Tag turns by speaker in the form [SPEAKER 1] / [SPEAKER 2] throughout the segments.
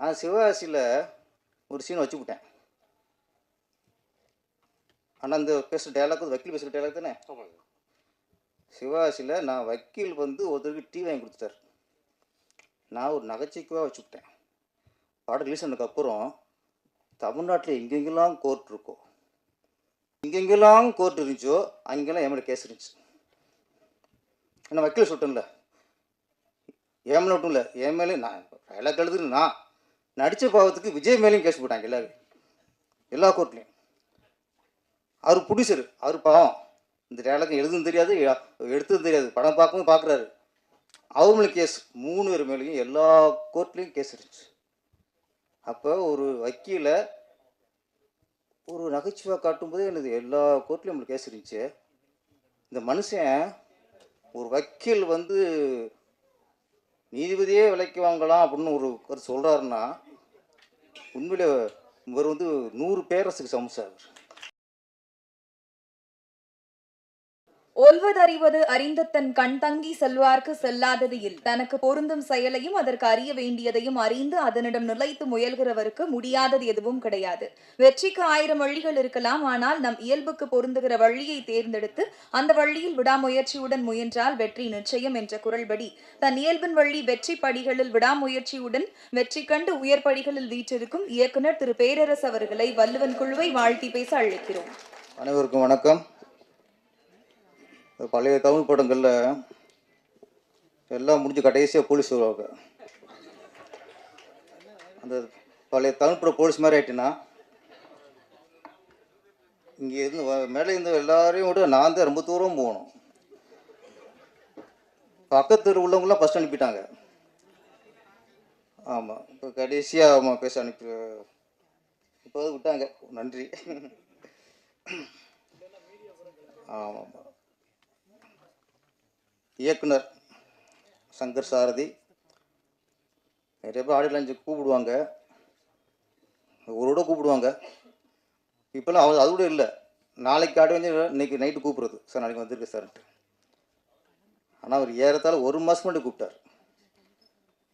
[SPEAKER 1] நான் சிவகாசியில் ஒரு சீன் வச்சுக்கிட்டேன். ஆனால் அந்த பேசுகிற டைலாக் வக்கீல் பேசுகிற டைலாக் தானே. சிவகாசியில் நான் வக்கீல் வந்து ஒருத்தருக்கு டீ வாங்கி கொடுத்துட்டார். நான் ஒரு நகைச்சுவைக்காக வச்சுக்கிட்டேன். படம் ரிலீஸ் ஆனதுக்கப்புறம் தமிழ்நாட்டில் எங்கெங்கெல்லாம் கோர்ட் இருக்கோ, எங்கெங்கெல்லாம் கோர்ட் இருந்துச்சோ அங்கெல்லாம் என் மேலே கேஸ் இருந்துச்சு. என்ன வக்கீல் சொல்லிட்டேன்ல, என் மேலே மட்டும் இல்லை, என் மேலே நான் டைலாக் எழுதுன்னு நான் நடித்த பாவத்துக்கு விஜய் மேலேயும் கேஸ் போட்டாங்க எல்லா கோர்ட்லேயும். அவர் ப்ரொடியூசர், அவர் பாவம் இந்த டைலாக் எழுதுன்னு தெரியாது, எடுத்ததும் தெரியாது, படம் பார்க்கவும் பார்க்குறாரு. அவர் மேலே கேஸ் 3 பேர் மேலேயும் எல்லா கோர்ட்லேயும் கேஸ் இருந்துச்சு. அப்போ ஒரு வக்கீலை ஒரு நகைச்சுவை காட்டும்போதே எனக்கு எல்லா கோர்ட்லேயும் நம்மளுக்கு கேஸ் இருந்துச்சு. இந்த மனுஷன் ஒரு வக்கீல் வந்து நீதிபதியே விலைக்கு வாங்கலாம் அப்படின்னு ஒரு கருத்து சொல்கிறாருன்னா உண்மையிலே இவர் வந்து 100 பேரரசுக்கு சமசார்.
[SPEAKER 2] ஒல்வதறிவது அறிந்த தன் கண் தங்கி செல்வார்க்கு செல்லாதது இல். தனக்கு பொருந்தும் செயலையும் அதற்கு அறிய வேண்டியதையும் அறிந்து அதனிடம் நிலைத்து முயல்கிறவருக்கு முடியாதது எதுவும் கிடையாது. வெற்றிக்கு 1000 வழிகள் இருக்கலாம், ஆனால் நம் இயல்புக்கு பொருந்துகிற வழியை தேர்ந்தெடுத்து அந்த வழியில் விடாமுயற்சியுடன் முயன்றால் வெற்றி நிச்சயம் என்ற குரல்படி தன் இயல்பின் வழி வெற்றி படிகளில் விடாமுயற்சியுடன் வெற்றி கண்டு உயர் படிகளில் வீற்றிருக்கும் இயக்குனர் திரு பேரரசு அவர்களை வள்ளுவன் குழுவை வாழ்த்தி பேச அழைக்கிறோம்.
[SPEAKER 1] அனைவருக்கும் வணக்கம். பழைய தமிழ் படங்களில் எல்லாம் முடிஞ்சு கடைசியாக போலீஸ் வருவாங்க. அந்த பழைய தமிழ் படம் போலீஸ் மாதிரி ஆகிட்டுன்னா இங்கே இருந்து மேலே இருந்த எல்லாரையும் விட நான் தான் ரொம்ப தூரம் போகணும். பக்கத்து உள்ளவங்களாம் ஃபஸ்ட் அனுப்பிட்டாங்க. ஆமாம், இப்போ கடைசியாக ஆமாம் பேச அனுப்பி இப்போ விட்டாங்க. நன்றி. ஆமாம், இயக்குனர் சங்கர் சாரதி நிறைய பேர் ஆடியோ லான்ச்சு கூப்பிடுவாங்க, ஒருவோட கூப்பிடுவாங்க. இப்போல்லாம் அது கூட இல்லை. நாளைக்கு ஆடியோ வந்து இன்றைக்கி நைட்டு கூப்பிட்றது, சார் நாளைக்கு வந்திருக்கு சார்ன்ட்டு. ஆனால் அவர் ஏறத்தாழ 1 மாதம் மட்டும் கூப்பிட்டார்.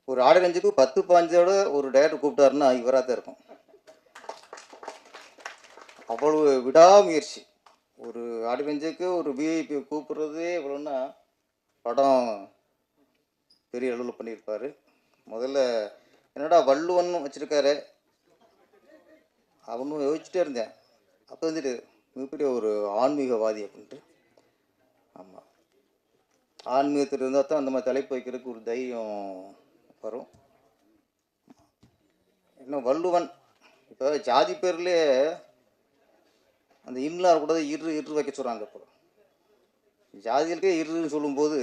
[SPEAKER 1] ஒரு ஆடியோ லான்ச்சுக்கு 10-15 ஒரு டைரக்டர் கூப்பிட்டாருன்னா இவராக தான் இருக்கும். அவ்வளவு விடாமுயற்சி. ஒரு ஆடியோ லான்ச்சுக்கு ஒரு விஐபி கூப்பிட்றதே இவ்வளோன்னா படம் பெரிய அளவில் பண்ணியிருப்பார். முதல்ல என்னடா வள்ளுவன் வச்சுருக்காரு அவனும் யோசிச்சுட்டே இருந்தேன். அப்போ வந்துட்டு மிகப்பெரிய ஒரு ஆன்மீகவாதி அப்படின்ட்டு. ஆமாம், ஆன்மீகத்தில் இருந்தால் தான் அந்த மாதிரி தலைப்பு வைக்கிறதுக்கு ஒரு தைரியம் வரும். இன்னும் வள்ளுவன் இப்போ ஜாதி பேர்லேயே அந்த இன்னும் கூட இரு வைக்க சொல்கிறாங்க. இப்போ ஜாதிகளுக்கே இருன்னு சொல்லும்போது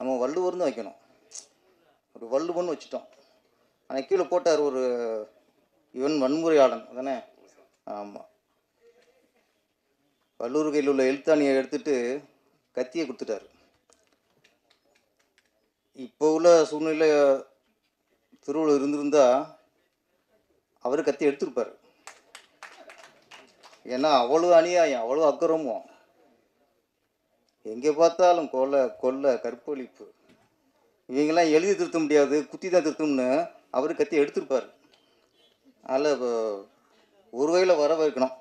[SPEAKER 1] நம்ம வள்ளுவர்னு வைக்கணும். ஒரு வள்ளுவன்னு வச்சுட்டோம். ஆனால் கீழே போட்டார் ஒரு இவன் வன்முறையாளன் தானே. ஆமாம், வள்ளுவர் கையில் உள்ள எழுத்தாணியை எடுத்துட்டு கத்தியை கொடுத்துட்டார். இப்போ உள்ள சூழ்நிலை திருவள்ளுவர் இருந்திருந்தா அவர் கத்தி எடுத்திருப்பார். ஏன்னா அவ்வளோ அநியாயம், அவ்வளோ அக்கிரமம், எங்கே பார்த்தாலும் கொலை கற்பழிப்பு. இவங்கெல்லாம் எழுதி திருத்த முடியாது, குத்தி தான் திருத்தம்னு அவர் கத்தி எடுத்திருப்பார். அதில் ஒரு வகையில் வரவேற்கணும்.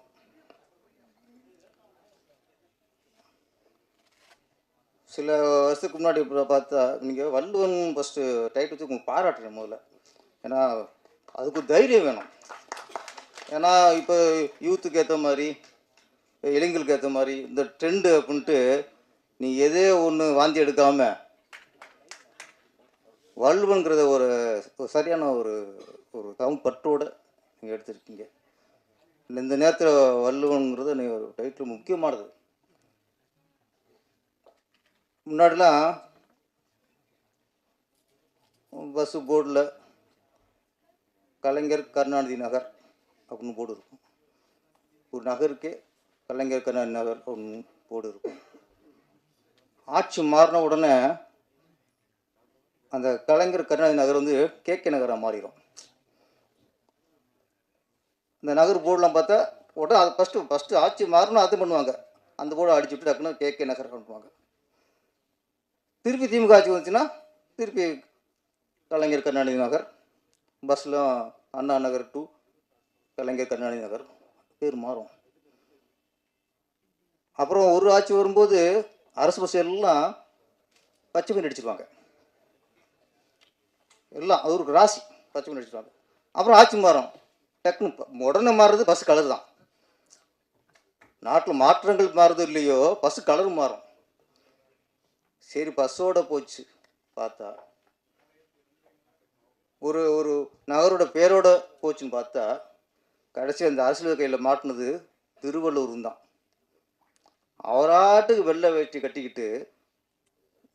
[SPEAKER 1] சில வருஷத்துக்கு முன்னாடி பார்த்தா நீங்கள் வள்ளுவன் ஃபஸ்ட்டு டைட்டில் வச்சு உங்களுக்கு பாராட்டுறேன் முதல்ல. ஏன்னா அதுக்கு தைரியம் வேணும். ஏன்னா இப்போ யூத்துக்கு ஏற்ற மாதிரி, இளைஞர்களுக்கு ஏற்ற மாதிரி இந்த ட்ரெண்டு அப்படின்ட்டு நீ எதே ஒன்று வாந்தி எடுக்காமல் வள்ளுவன்கிறத ஒரு சரியான ஒரு தமிழ் பற்றோடு நீங்கள் எடுத்துருக்கீங்க. இந்த நேரத்தில் வள்ளுவன்கிறது நீ ஒரு டைட்டில் முக்கியமானது. முன்னாடிலாம் பஸ்ஸு போர்டில் கலைஞர் கருணாநிதி நகர் அப்படின்னு போர்டு இருக்கும். ஒரு நகருக்கே கலைஞர் கருணாநிதி நகர் அப்படின்னு போர்டு இருக்கும். ஆட்சி மாறின உடனே அந்த கலைஞர் கருணாநிதி நகர் வந்து கேகே நகராக மாறிடும். இந்த நகர் போர்டெலாம் பார்த்தா உடனே அது ஃபஸ்ட்டு ஆட்சி மாறணும் அது பண்ணுவாங்க. அந்த போர்டை அடிச்சு விட்டு டக்குன்னு கேகே நகர் பண்ணுவாங்க. திருப்பி திமுக ஆட்சி வந்துச்சுன்னா திருப்பி கலைஞர் கருணாநிதி நகர், பஸ்ஸில் அண்ணா நகர் டு கலைஞர் கருணாநிதி நகர் பேர் மாறும். அப்புறம் ஒரு ஆட்சி வரும்போது அரசு பஸ் எல்லாம் பச்சை பெயிண்ட் அடிச்சிருவாங்க, எல்லாம் அது ஒரு ராசி பச்சை பெயிண்ட் அடிச்சிருவாங்க. அப்புறம் ஆட்சி மாறும், டக்குன்னு உடனே மாறுறது பஸ் கலர் தான். நாட்டில் மாற்றங்கள் மாறுது இல்லையோ, பஸ் கலர் மாறும். சரி பஸ்ஸோட போச்சு பார்த்தா, ஒரு ஒரு நகரோட பேரோட போச்சுன்னு பார்த்தா, கடைசி அந்த அரசியல் கையில் மாட்டினது திருவள்ளூர் தான். அவராட்டுக்கு வெள்ளை வேட்டி கட்டிக்கிட்டு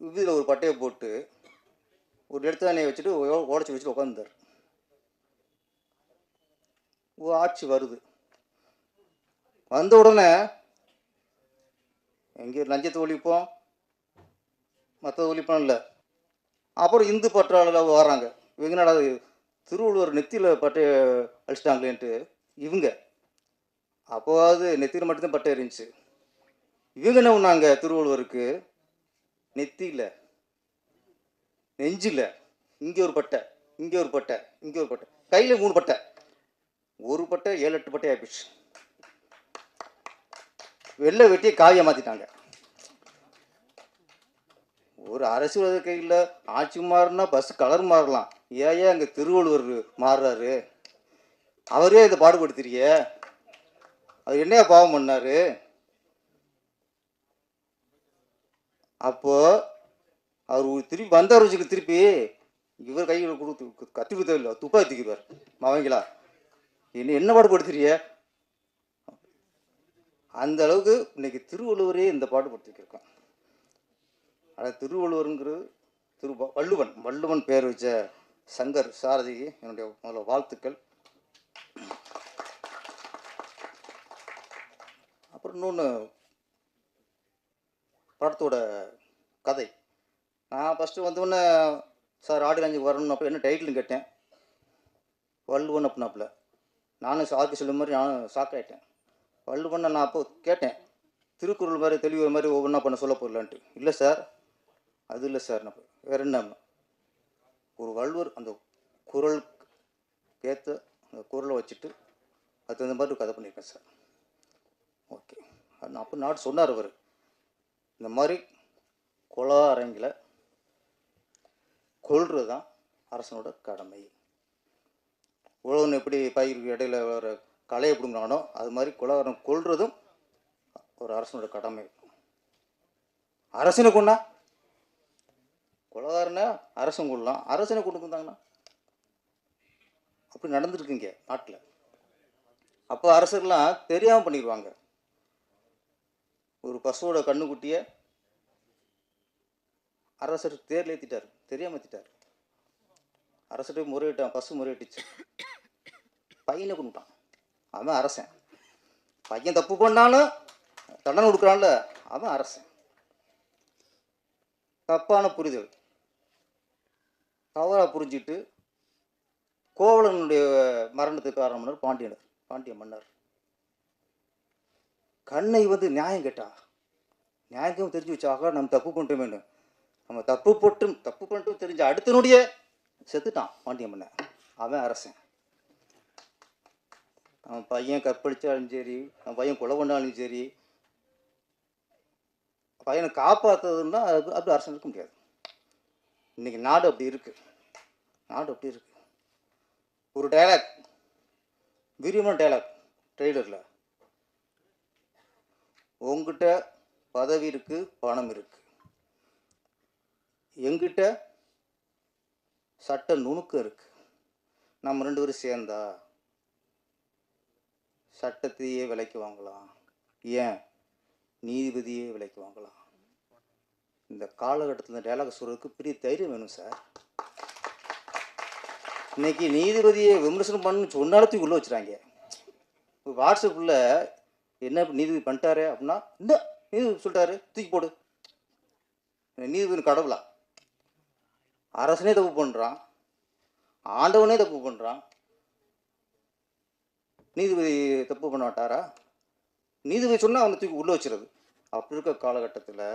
[SPEAKER 1] இதில் ஒரு பட்டையை போட்டு ஒரு எடுத்தானையை வச்சுட்டு ஓடச்சி வச்சுட்டு உட்காந்துருந்தார். ஆட்சி வருது, வந்த உடனே எங்கே லஞ்சத்தை ஒழிப்போம், மற்ற ஒழிப்போம் இல்லை. அப்புறம் இந்து பற்றாளர் வராங்க. இவங்க நட திருவள்ளுவர் நெத்தியில் பட்டையை அழிச்சிட்டாங்களேன்ட்டு இவங்க, அப்போவாது நெத்தியில் மட்டும்தான் பட்டை இருந்துச்சு. இவங்க என்ன பண்ணாங்க, திருவள்ளுவருக்கு நெத்தியில் நெஞ்சில் இங்கே ஒரு பட்டை, இங்கே ஒரு பட்டை, இங்கே ஒரு பட்டை, கையில் 3 பட்டை, ஒரு பட்டை 7-8 பட்டை ஆயிடுச்சு. வெள்ளை வெட்டியை காவியை மாற்றிட்டாங்க. ஒரு அரசியல் கையில் ஆட்சி மாறினா பஸ் கலர் மாறலாம், ஏன் அங்கே திருவள்ளுவர் மாறுறாரு? அவரே இதை பாடுபடுத்துறிய, அது என்னையா பாவம் பண்ணாரு? அப்போ அவர் திருப்பி வந்தார் வச்சுக்க, திருப்பி இவர் கையில் கொடுத்து கத்தி கொடுத்தவில்லை, துப்பாக்கி தூக்கிடுவார். அவங்களா என்ன பாடுபடுத்துறிய? அந்த அளவுக்கு இன்னைக்கு திருவள்ளுவரே இந்த பாடுபடுத்திருக்கான். ஆனால் திருவள்ளுவருங்கிறது வள்ளுவன் பேர் வச்ச சங்கர் சாரதிக்கு என்னுடைய முதல்ல வாழ்த்துக்கள். அப்புறம் இன்னொன்று, படத்தோட கதை. நான் ஃபஸ்ட்டு வந்தோடனே சார் ஆடியோ லான்ச்சுக்கு வரணும், அப்போ என்ன டைட்டில்னு கேட்டேன். வள்ளுவன் அப்படின்னாப்புல. நானும் சாக்கு சொல்லும் மாதிரி நானும் ஷாக்காயிட்டேன். வள்ளுவன் நான் அப்போ கேட்டேன், திருக்குறள் மாதிரி தெளிவு மாதிரி ஒவ்வொன்றா பண்ண சொல்ல போடலான்ட்டு. இல்லை சார், அது இல்லை சார். நான் வேறு என்ன, ஒரு வள்ளுவர் அந்த குறள் கேத்த அந்த குறளை வச்சுட்டு அது தகுந்த மாதிரி கதை பண்ணியிருக்கேன் சார். ஓகே, அப்போ நாட்டு சொன்னார் அவர், இந்த மாதிரி கொலா அரங்கில் கொள்வது தான் அரசனோட கடமை. உழவன் எப்படி பயிருக்கு இடையில வர களையை பிடுங்கிறானோ அது மாதிரி கொலகாரம் கொள்றதும் ஒரு அரசனோட கடமை. அரசனை கொண்டா கொலகாரனை அரசன் கொள்ளலாம், அரசனை கொண்டு வந்தாங்கன்னா அப்படி நடந்துருக்குங்க நாட்டில். அப்போ அரசர்லாம் தெரியாமல் பண்ணிடுவாங்க. ஒரு பசுவோட கண்ணுக்குட்டியை அரசர் தேர்ல ஏற்றிட்டார், தெரியாமல் ஏற்றிட்டார். அரசர்கிட்ட முறையிட்டான், பசு முறையிட்டுச்சு, பையனை கொண்டுட்டான். அவன் அரசன். பையன் தப்பு பண்ணாலும் தண்டனை கொடுக்குறான்ல, அவன் அரசன். தப்பான புரிதல், தவறாக புரிஞ்சிட்டு கோவலனுடைய மரணத்துக்கு காரணம் பண்ணார் பாண்டிய மன்னர். கண்ணை நியாயம் கேட்டா, நியாயம் தெரிஞ்சு வச்சாக நம்ம தப்பு பண்ணிட்டோமேனு. நம்ம தப்பு பண்ணிட்டு தெரிஞ்ச அடுத்தனுடைய செத்துட்டான் பாண்டிய மன்னன். அவன் அரசன். அவன் பையன் கற்பழிச்சாலும் சரி, அவன் பையன் கொலை பண்ணாலும் சரி, பையனை காப்பாற்றுறதுன்னா அது அப்படி அரசன் இருக்க முடியாது. இன்னைக்கு நாடு அப்படி இருக்கு. ஒரு டைலாக், வீரியமான டைலாக் ட்ரெய்லரில், உங்ககிட்ட பதவி இருக்கு, பணம் இருக்கு, எங்கிட்ட சட்ட நுணுக்கம் இருக்கு, நம்ம 2 பேரும் சேர்ந்தா சட்டத்தையே விலைக்கு வாங்கலாம், ஏன் நீதிபதியே விலைக்கு வாங்கலாம். இந்த காலகட்டத்தில் டைலாக் சொல்றதுக்கு பெரிய தைரியம் வேணும் சார். இன்னைக்கு நீதிபதியை விமர்சனம் பண்ணு சொன்னாலும் உள்ள வச்சுறாங்க. வாட்ஸ்அப்பில் என்ன நீதிபதி பண்ணிட்டாரு அப்படின்னா, இந்த நீதிபதி சொல்லிட்டாரு தூக்கி போடு. நீதிபதி கடவுளா? அரசனே தப்பு பண்ணுறான், ஆண்டவனே தப்பு பண்ணுறான், நீதிபதி தப்பு பண்ண மாட்டாரா? நீதிபதி சொன்னால் அவனை தூக்கி உள்ளே வச்சுருது. அப்படி இருக்க காலகட்டத்தில்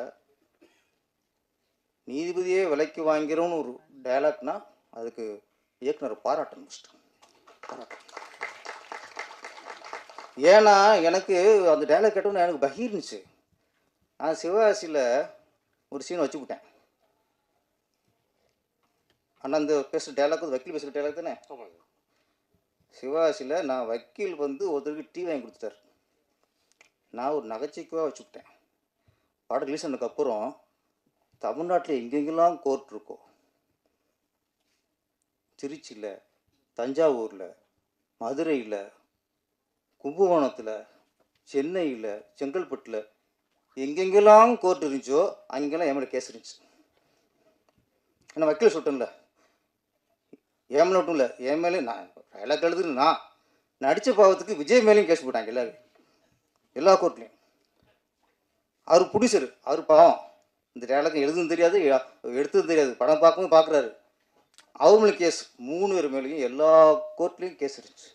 [SPEAKER 1] நீதிபதியே விலைக்கு வாங்கிறோன்னு ஒரு டைலாக்னா அதுக்கு இயக்குனர் பாராட்டணும் ஃபஸ்ட்டு. பாராட்டணும். ஏன்னா எனக்கு அந்த டைலாக் கேட்டோன்னே எனக்கு பகீர்னுச்சு. நான் சிவகாசியில் ஒரு சீன் வச்சுக்கிட்டேன். ஆனால் அந்த பேசுகிற டைலாக் வக்கீல் பேசுகிற டைலாக் தானே. சிவகாசியில் நான் வக்கீல் வந்து ஒருத்தருக்கு டீ வாங்கி கொடுத்துட்டார். நான் ஒரு நகைச்சுவைக்காக வச்சுக்கிட்டேன். படம் ரிலீஸ் ஆனதுக்கப்புறம் தமிழ்நாட்டில் எங்கெங்கெல்லாம் கோர்ட் இருக்கும், திருச்சியில், தஞ்சாவூரில், மதுரையில், கும்பகோணத்தில், சென்னையில், செங்கல்பட்டில் எங்கெங்கெல்லாம் கோர்ட் இருந்துச்சோ அங்கெல்லாம் என் மேலே கேஸ் இருந்துச்சு. ஏன்னா வக்கீல் சொல்லிட்டேன்ல, என் மேலே மட்டும் இல்லை, என் மேலே நான் டைலாக் எழுதுன்னு நான் நடித்த பாவத்துக்கு விஜய் மேலேயும் கேஸ் போட்டாங்க எல்லா கோர்ட்லேயும். அவர் ப்ரொடியூசர், அவர் பாவம் இந்த டைலாக் எழுதுன்னு தெரியாது, எடுத்ததும் தெரியாது, படம் பார்க்கவும் பார்க்குறாரு. அவர் மேலே கேஸ் 3 பேர் மேலேயும் எல்லா கோர்ட்லேயும் கேஸ் இருந்துச்சு.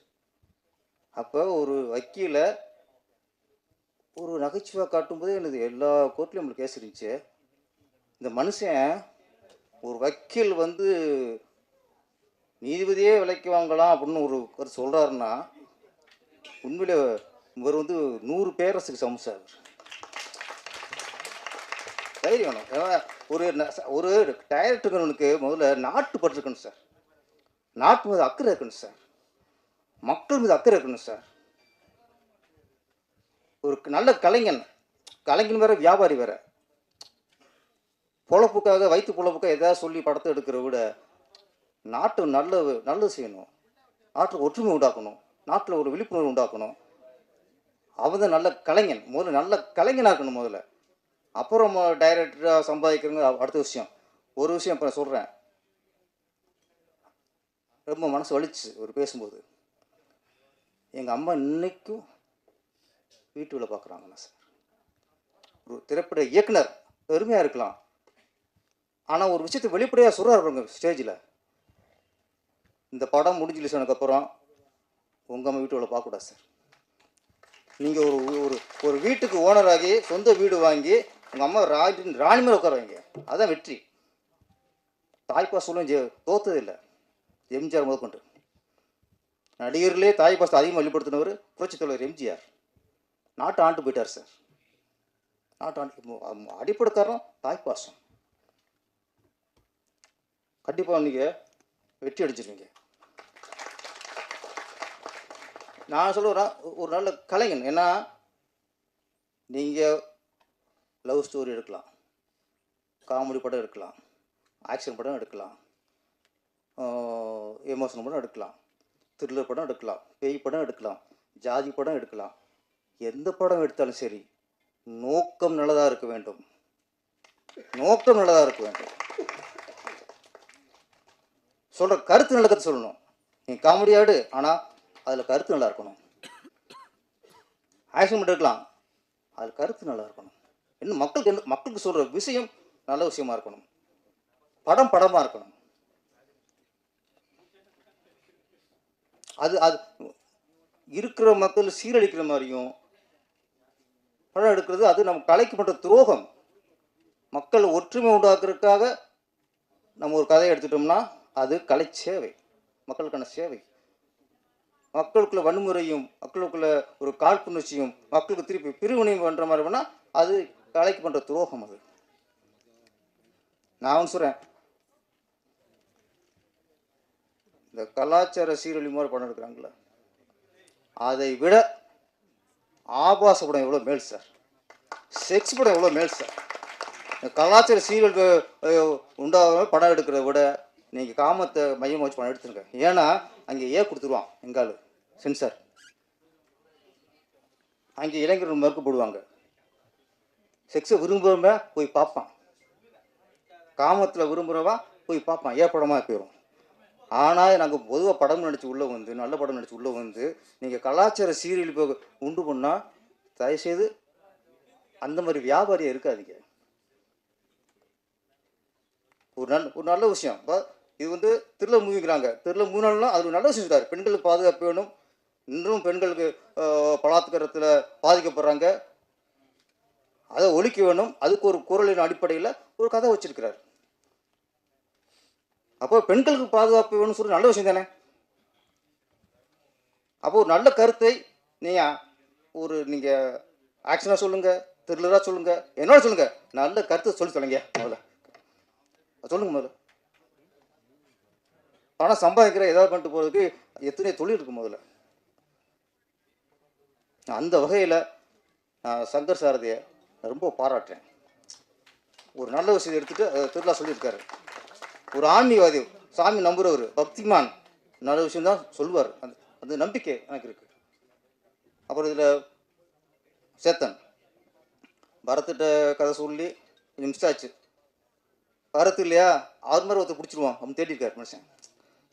[SPEAKER 1] அப்போ ஒரு வக்கீலை ஒரு நகைச்சுவை காட்டும்போது எனக்கு எல்லா கோர்ட்லேயும் நம்மளுக்கு கேஸ் இருந்துச்சு. இந்த மனுஷன் ஒரு வக்கீல் வந்து நீதிபதியே விலைக்கு வாங்கலாம் அப்படின்னு ஒரு கருத்து சொல்கிறாருன்னா உண்மையிலே இவர் வந்து 100 பேரரசுக்கு சமம் சார். தைரியம் வேணும். ஏன்னா ஒரு டைரக்டருக்கு முதல்ல நாட்டு பற்று இருக்கணும் சார், நாட்டு மீது அக்கறை இருக்கணும் சார், மக்கள் மீது அக்கறை இருக்கணும் சார். ஒரு நல்ல கலைஞன் வேற, வியாபாரி வேற. பொழப்புக்காக வயிற்று பொழப்புக்காக எதாவது சொல்லி படத்தை எடுக்கிறத விட நாட்டு நல்லது செய்யணும், நாட்டுக்கு ஒற்றுமை உண்டாக்கணும், நாட்டில் ஒரு விழிப்புணர்வு உண்டாக்கணும். அவன் தான் நல்ல கலைஞன். முதல்ல நல்ல கலைஞனாக இருக்கணும் முதல்ல. அப்புறம் டைரக்டராக சம்பாதிக்கிறவங்க அடுத்த விஷயம். ஒரு விஷயம் இப்போ நான் சொல்கிறேன், ரொம்ப மனசு வலிச்சு ஒரு பேசும்போது. எங்கள் அம்மா இன்னைக்கும் வீட்டு வேலை பார்க்குறாங்கண்ணா சார். ஒரு திரைப்பட இயக்குனர் பெருமையாக இருக்கலாம், ஆனால் ஒரு விஷயத்தை வெளிப்படையாக சொல்கிறாருங்க ஸ்டேஜில். இந்த படம் முடிஞ்சு ரிலீஸ் ஆனதுக்கப்புறம் உங்கள் அம்மா வீட்டு வேலை பார்க்கக்கூடாது சார். நீங்கள் ஒரு வீட்டுக்கு ஓனராகி சொந்த வீடு வாங்கி உங்கள் அம்மா ராணி மேலே உட்கார வைங்க, அதுதான் வெற்றி. தாய்ப்பாசலும் தோத்தது இல்லை. எம்ஜிஆர் முதற்கொண்டு நடிகர்களே தாய்ப்பாசத்தை அதிகமாக வெளிப்படுத்தினவர் புரட்சித் தலைவர் எம்ஜிஆர். நாட்டு ஆண்டு போயிட்டார் சார். நாட்டு ஆண்டு அடிப்படை காரணம் தாய்ப்பாசம். கண்டிப்பாக நீங்கள் வெற்றி அடிச்சிருவீங்க. நான் சொல்லுறேன் ஒரு நல்ல கலைஞன். ஏன்னா நீங்கள் லவ் ஸ்டோரி எடுக்கலாம், காமெடி படம் எடுக்கலாம், ஆக்ஷன் படம் எடுக்கலாம், எமோஷனல் படம் எடுக்கலாம், த்ரில்லர் படம் எடுக்கலாம், பேய் படம் எடுக்கலாம், ஜாதி படம் எடுக்கலாம். எந்த படம் எடுத்தாலும் சரி நோக்கம் நல்லதாக இருக்க வேண்டும். நோக்கம் நல்லதாக இருக்க வேண்டும். சொல்கிற கருத்து நல்ல கருத்து சொல்லணும். நீ காமெடியாடு, ஆனால் அதில் கருத்து நல்லா இருக்கணும். ஆக்ஷன் மட்டும் இருக்கலாம், அதில் கருத்து நல்லா இருக்கணும். இன்னும் மக்களுக்கு சொல்கிற விஷயம் நல்ல விஷயமா இருக்கணும். படமாக இருக்கணும். அது இருக்கிற மக்கள் சீரழிக்கிற மாதிரியும் படம் எடுக்கிறது அது நம்ம கலைக்கு பண்ணுற துரோகம். மக்கள் ஒற்றுமை உண்டாக்குறதுக்காக நம்ம ஒரு கதையை எடுத்துட்டோம்னா அது கலை சேவை, மக்களுக்கான சேவை. மக்களுக்குள்ள வன்முறையும் மக்களுக்குள்ள ஒரு காழ்ப்புணர்ச்சியும் மக்களுக்கு திருப்பி பிரிவினையும் பண்ணுற மாதிரி பண்ணால் அது கலைக்கு பண்ணுற துரோகம். அது நான் சொல்கிறேன், இந்த கலாச்சார சீரழி மாதிரி படம் எடுக்கிறாங்களே, அதை விட ஆபாச படம் எவ்வளோ மேல் சார், செக்ஸ் படம் எவ்வளோ மேல் சார். இந்த கலாச்சார சீரல் உண்டாக படம் எடுக்கிறத விட நீங்கள் காமத்தை மையமாக வச்சு படம் எடுத்துருங்க. ஏன்னா அங்கே கொடுத்துருவான் எங்கால் சென்சார். அங்கே இளைஞர்கள் மறுக்கப்படுவாங்க. செக்ஸை விரும்புகிறவங்க போய் பார்ப்பான், காமத்தில் விரும்புகிறவன் போய் பார்ப்பான், படமாக போயிடும். ஆனால் நாங்கள் பொதுவாக படம் நடித்து உள்ளே வந்து நல்ல படம் நடித்து உள்ளே வந்து நீங்கள் கலாச்சார சீரியல் உண்டு பண்ணால் தயவுசெய்து அந்த மாதிரி வியாபாரியாக இருக்காதீங்க. ஒரு நல்ல விஷயம். இப்போ இது வந்து திருல மூவிங்கிறாங்க, திருல மூணாலும் அது ஒரு நல்ல விஷயம் சொல்றாரு. பெண்களுக்கு பாதுகாப்பு வேணும், இன்னும் பெண்களுக்கு பலாத்காரத்தில் பாதிக்கப்படுறாங்க, அதை ஒழிக்க வேணும். அதுக்கு ஒரு குரலின் அடிப்படையில் ஒரு கதை வச்சிருக்கிறார். அப்போ பெண்களுக்கு பாதுகாப்பு வேணும்னு சொல்லி நல்ல விஷயம் தானே. அப்போ ஒரு நல்ல கருத்தை நீங்கள் ஆக்ஷனாக சொல்லுங்கள், த்ரில்லராக சொல்லுங்கள், என்னோட சொல்லுங்கள், நல்ல கருத்தை சொல்லி சொல்லுங்க. முதல்ல சொல்லுங்கள். முதல்ல பணம் சம்பாதிக்கிற ஏதாவது பண்ணிட்டு போகிறதுக்கு எத்தனை தொழில் இருக்குது. முதல்ல அந்த வகையில் நான் சங்கர் சாரதியை ரொம்ப பாராட்டுறேன். ஒரு நல்ல விஷயத்தை எடுத்துகிட்டு அதை திருவிழா சொல்லியிருக்காரு. ஒரு ஆன்மீகவாதி, சாமி நம்புகிறவர், பக்திமான், நல்ல விஷயம்தான் சொல்லுவார். அந்த நம்பிக்கை எனக்கு இருக்குது. அப்புறம் இதில் சேத்தன் பரத்திட்ட கதை சொல்லி கொஞ்சம் மிஸ் ஆச்சு. பரத்து இல்லையா, அவர் மாதிரி ஒருத்தர் பிடிச்சிருவோம் அப்படின்னு தேடிருக்கார் மனுஷன்.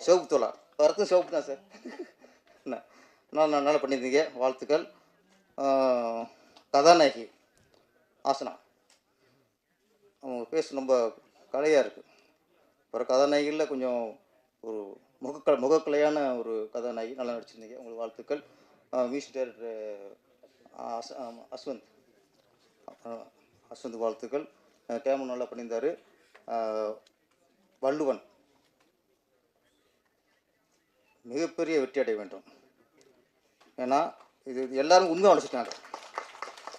[SPEAKER 1] சிவப்பு தோலா, பரத்தும் சிவப்பு தான் சார். என்ன நல்லா பண்ணியிருந்தீங்க, வாழ்த்துக்கள். கதாநாயகி ஆசனா, அவங்க பேச ரொம்ப கலையாக இருக்குது. அப்புறம் கதாநாயகியில் கொஞ்சம் ஒரு முகக்கலையான ஒரு கதாநாயகி, நல்லா நடிச்சிருந்தீங்க, உங்களுக்கு வாழ்த்துக்கள். மியூசிக் டைரக்டர் அஸ்வந்த் வாழ்த்துக்கள். கேமரா நல்லா பண்ணியிருந்தார். வள்ளுவன் மிகப்பெரிய வெற்றி அடைய வேண்டும். ஏன்னா இது எல்லாரும் உண்மை அழைச்சிட்டாங்க,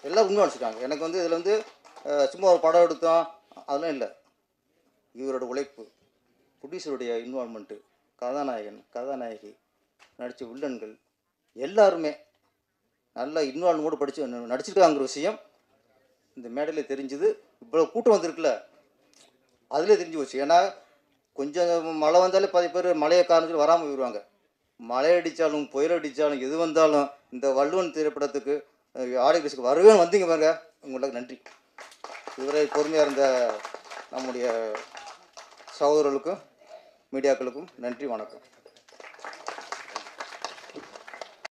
[SPEAKER 1] எல்லோரும் உண்மை அழைச்சிட்டாங்க. எனக்கு இதில் சும்மா ஒரு படம் எடுத்தோம் அதெல்லாம் இல்லை. இவரோட உழைப்பு, ப்ரொடியூசருடைய இன்வால்மெண்ட்டு, கதாநாயகன், கதாநாயகி, நடித்த வில்லன்கள் எல்லாருமே நல்லா இன்வால்வ்மோடு நடிச்சிருக்காங்கிற விஷயம் இந்த மேடையில் தெரிஞ்சுது. இவ்வளோ கூட்டம் வந்திருக்குல்ல, அதிலே தெரிஞ்சு போச்சு. ஏன்னா கொஞ்சம் மழை வந்தாலே பாதி பேர் மழையை காரணத்தில் வராமல் போயிடுவாங்க. மழை அடித்தாலும் புயல் அடித்தாலும் எது வந்தாலும் இந்த வள்ளுவன் திரைப்படத்துக்கு ஆடியன்ஸுக்கு வரவே வந்தீங்க பாருங்க, உங்களுக்கு நன்றி. இதுவரை பொறுமையாக இருந்த நம்முடைய சகோதரர்களுக்கும் மீடியாக்களுக்கும் நன்றி, வணக்கம்.